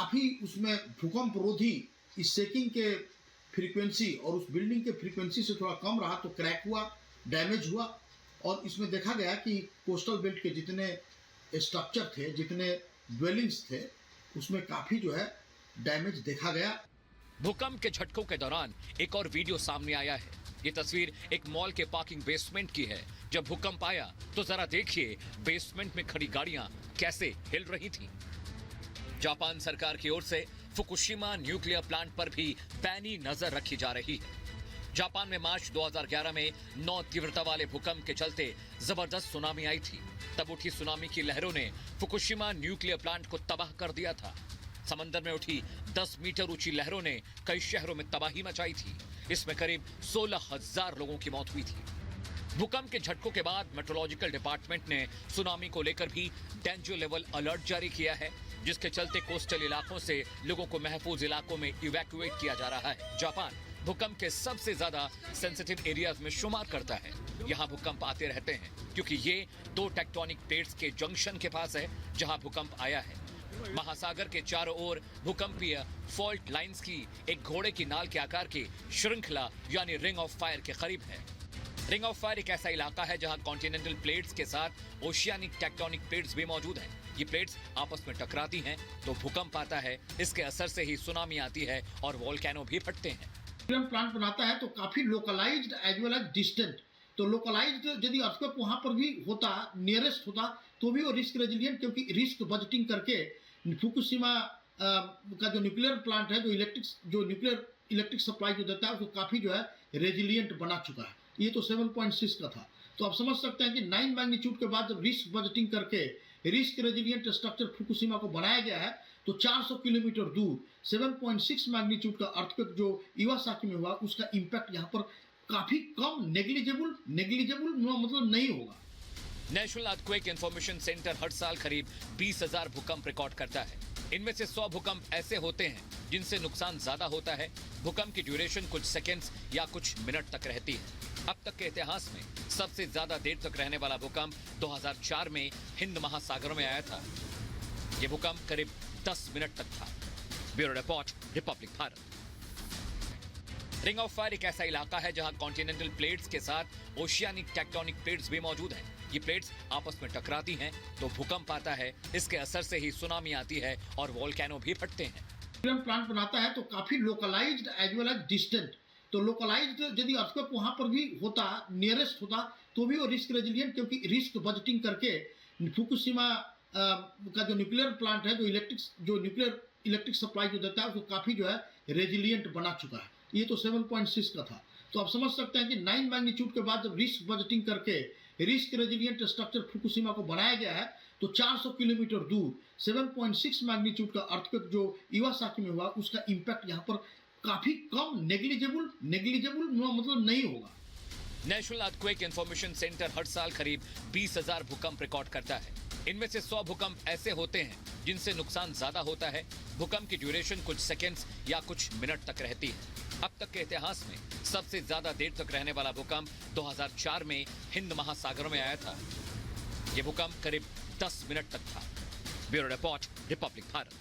काफ़ी उसमें भूकंप रोधी इस शेकिंग के फ्रीक्वेंसी और उस बिल्डिंग के फ्रीक्वेंसी से थोड़ा कम रहा तो क्रैक हुआ, डैमेज हुआ। और इसमें देखा गया कि कोस्टल बेल्ट के जितने स्ट्रक्चर थे, जितने ड्वेलिंग्स थे, उसमें काफ़ी जो है डैमेज देखा गया। भूकंप के झटकों के दौरान एक और वीडियो सामने आया है। ये तस्वीर एक मॉल के पार्किंग बेसमेंट की है। जब भूकंप आया तो जरा देखिए बेसमेंट में खड़ी गाड़ियां कैसे हिल रही थीं। जापान सरकार की ओर से फुकुशिमा न्यूक्लियर प्लांट पर भी पैनी नजर रखी जा रही है। जापान में मार्च 2011 में 9 तीव्रता वाले भूकंप के चलते जबरदस्त सुनामी आई थी। तब उठी सुनामी की लहरों ने फुकुशिमा न्यूक्लियर प्लांट को तबाह कर दिया था। समंदर में उठी 10 मीटर ऊंची लहरों ने कई शहरों में तबाही मचाई थी। इसमें करीब 16,000 लोगों की मौत हुई थी। भूकंप के झटकों के बाद मेट्रोलॉजिकल डिपार्टमेंट ने सुनामी को लेकर भी डेंजर लेवल अलर्ट जारी किया है, जिसके चलते कोस्टल इलाकों से लोगों को महफूज इलाकों में इवैक्यूएट किया जा रहा है। जापान भूकंप के सबसे ज्यादा सेंसिटिव एरियाज में शुमार करता है। यहाँ भूकंप आते रहते हैं क्योंकि ये 2 टेक्टोनिक प्लेट्स के जंक्शन के पास है जहाँ भूकंप आया है। महासागर के चारों ओर भूकंपीय फॉल्ट लाइंस की एक घोड़े की नाल के आकार की श्रृंखला यानी रिंग ऑफ फायर के करीब है। रिंग ऑफ फायर एक ऐसा इलाका है जहां कॉन्टिनेंटल प्लेट्स के साथ ओशियानिक टेक्टोनिक प्लेट्स भी मौजूद हैं। ये प्लेट्स आपस में टकराती हैं तो भूकंप आता है। इसके असर से ही सुनामी आती है और वोल्केनो भी फटते हैं। प्लांट बनाता है तो काफ़ी localised as well as distant. तो लोकलाइज्ड यदि अर्थक्वेक वहाँ पर भी होता, नियरेस्ट होता, तो भी वो रिस्क रेजिलियंट, क्योंकि रिस्क बजटिंग करके फुकुशिमा का जो न्यूक्लियर प्लांट है, जो न्यूक्लियर इलेक्ट्रिक सप्लाई जो देता है, उसको काफ़ी जो है रेजिलियंट बना चुका है। ये तो 7.6 का था। तो आप समझ सकते हैं कि 9 मैग्नीट्यूड के बाद जब रिस्क बजटिंग करके रिस्क रेजिलियंट स्ट्रक्चर फुकुशिमा को बनाया गया है तो 400 किलोमीटर दूर 7.6 मैग्नीट्यूड का अर्थक्वेक जो इवासाकी में हुआ, उसका इम्पैक्ट यहाँ पर काफ़ी कम, नेग्लिजिबल मतलब नहीं होगा। नेशनल अर्थक्वेक इंफॉर्मेशन सेंटर हर साल करीब 20,000 भूकंप रिकॉर्ड करता है। इनमें से 100 भूकंप ऐसे होते हैं जिनसे नुकसान ज्यादा होता है। भूकंप की ड्यूरेशन कुछ सेकेंड्स या कुछ मिनट तक रहती है। अब तक के इतिहास में सबसे ज्यादा देर तक रहने वाला भूकंप 2004 में हिंद महासागर में आया था। यह भूकंप करीब 10 मिनट तक था। Bureau report, Republic Bharat. Ring of fire एक ऐसा इलाका है जहां कॉन्टिनेंटल प्लेट्स के साथ ओशियानिक टेक्टोनिक प्लेट्स भी मौजूद हैं। ये प्लेट्स आपस में टकराती हैं तो भूकंप आता है। इसके असर से ही सुनामी आती है और वोल्केनो भी फटते हैं। प्लांट बनाता है तो काफ़ी localised as well as distant. तो लोकलाइज्ड यदि अर्थक्वेक वहाँ पर भी होता, नियरेस्ट होता, तो भी वो रिस्क रेजिलियंट, क्योंकि रिस्क बजटिंग करके फुकुशिमा का जो न्यूक्लियर प्लांट है, जो न्यूक्लियर इलेक्ट्रिक सप्लाई जो देता है, उसको काफ़ी जो है रेजिलियंट बना चुका है। ये तो 7.6 का था। तो आप समझ सकते हैं कि 9 मैग्नीट्यूड के बाद जब रिस्क बजटिंग करके रिस्क रेजिलियंट स्ट्रक्चर फुकुशिमा को बनाया गया है तो 400 किलोमीटर दूर 7.6 मैग्नीट्यूड का अर्थक्वेक जो इवासाकी में हुआ, उसका इम्पैक्ट यहाँ पर काफ़ी कम, नेग्लिजिबल मतलब नहीं होगा। नेशनल अर्थक्वेक इंफॉर्मेशन सेंटर हर साल करीब 20,000 भूकंप रिकॉर्ड करता है। इनमें से 100 भूकंप ऐसे होते हैं जिनसे नुकसान ज्यादा होता है। भूकंप की ड्यूरेशन कुछ सेकेंड्स या कुछ मिनट तक रहती है। अब तक के इतिहास में सबसे ज्यादा देर तक रहने वाला भूकंप 2004 में हिंद महासागर में आया था। यह भूकंप करीब 10 मिनट तक था। Bureau report, Republic Bharat.